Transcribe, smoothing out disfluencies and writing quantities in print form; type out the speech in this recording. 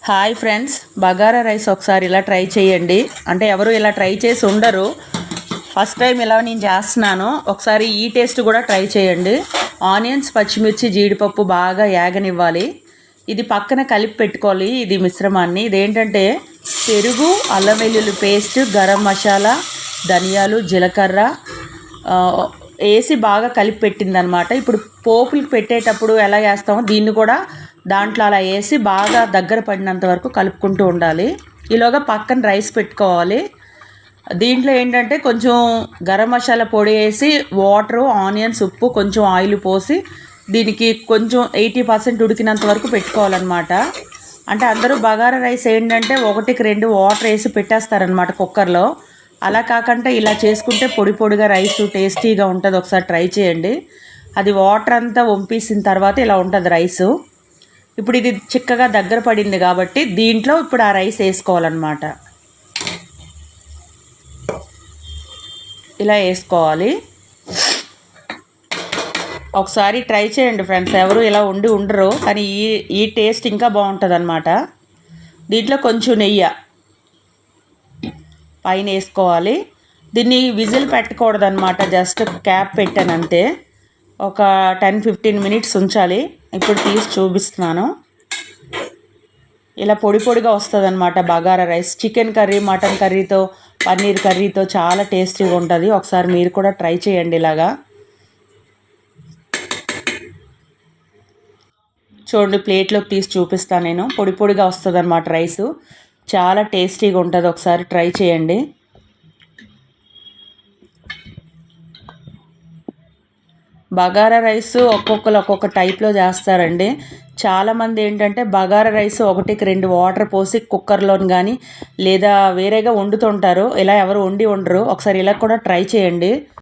Hi friends, bagara rice ఒకసారి ఇలా try చేయండి. అంటే ఎవరు ఇలా ట్రై చేసి ఉండరు. ఫస్ట్ టైం ఇలా నేను చేస్తున్నాను. ఒకసారి ఈ టేస్ట్ కూడా ట్రై చేయండి. ఆనియన్స్, పచ్చిమిర్చి, జీడిపప్పు బాగా యాగనివ్వాలి. ఇది పక్కన కలిపి పెట్టుకోవాలి. ఇది మిశ్రమాన్ని ఇదేంటంటే పెరుగు, అల్లం వెల్లుల్లి పేస్ట్, గరం మసాలా, ధనియాలు, జీలకర్ర వేసి బాగా కలిపి పెట్టిందనమాట. ఇప్పుడు పోపులకు పెట్టేటప్పుడు ఎలా వేస్తామో దీన్ని కూడా దాంట్లో అలా వేసి బాగా దగ్గర పడినంత వరకు కలుపుకుంటూ ఉండాలి. ఈలోగా పక్కన రైస్ పెట్టుకోవాలి. దీంట్లో ఏంటంటే కొంచెం గరం మసాలా పొడి వేసి వాటరు, ఆనియన్స్, ఉప్పు, కొంచెం ఆయిల్ పోసి దీనికి కొంచెం 80% ఉడికినంత వరకు పెట్టుకోవాలన్నమాట. అంటే అందరూ బగారా రైస్ ఏంటంటే 1కి 2 వాటర్ వేసి పెట్టేస్తారనమాట కుక్కర్లో. అలా కాకుండా ఇలా చేసుకుంటే పొడి పొడిగా రైస్ టేస్టీగా ఉంటుంది. ఒకసారి ట్రై చేయండి. అది వాటర్ అంతా వంపేసిన తర్వాత ఇలా ఉంటుంది రైసు. ఇప్పుడు ఇది చిక్కగా దగ్గర పడింది కాబట్టి దీంట్లో ఇప్పుడు ఆ రైస్ వేసుకోవాలన్నమాట. ఇలా వేసుకోవాలి. ఒకసారి ట్రై చేయండి ఫ్రెండ్స్. ఎవరు ఇలా ఉండరు, కానీ ఈ టేస్ట్ ఇంకా బాగుంటుంది అన్నమాట. దీంట్లో కొంచెం నెయ్యి పైన వేసుకోవాలి. దీన్ని విజిల్ పెట్టకూడదు అనమాట. జస్ట్ క్యాప్ పెట్టాను అంతే. ఒక 10-15 మినిట్స్ ఉంచాలి. ఇప్పుడు తీసి చూపిస్తున్నాను. ఇలా పొడి పొడిగా వస్తుంది అనమాట bagara rice. Chicken curry, mutton కర్రీతో, పన్నీర్ కర్రీతో చాలా టేస్టీగా ఉంటుంది. ఒకసారి మీరు కూడా ట్రై చేయండి. ఇలాగా చూడండి, ప్లేట్లోకి తీసి చూపిస్తాను నేను. పొడి పొడిగా వస్తుంది అనమాట రైసు. చాలా టేస్టీగా ఉంటుంది. ఒకసారి ట్రై చేయండి. బగారా రైస్ ఒక్కొక్కరు ఒక్కొక్క టైప్లో చేస్తారండి. చాలామంది ఏంటంటే బగారా రైస్ 1కి 2 వాటర్ పోసి కుక్కర్లోని కానీ లేదా వేరేగా వండుతుంటారు. ఇలా ఎవరు వండి ఉండరు. ఒకసారి ఇలా కూడా ట్రై చేయండి.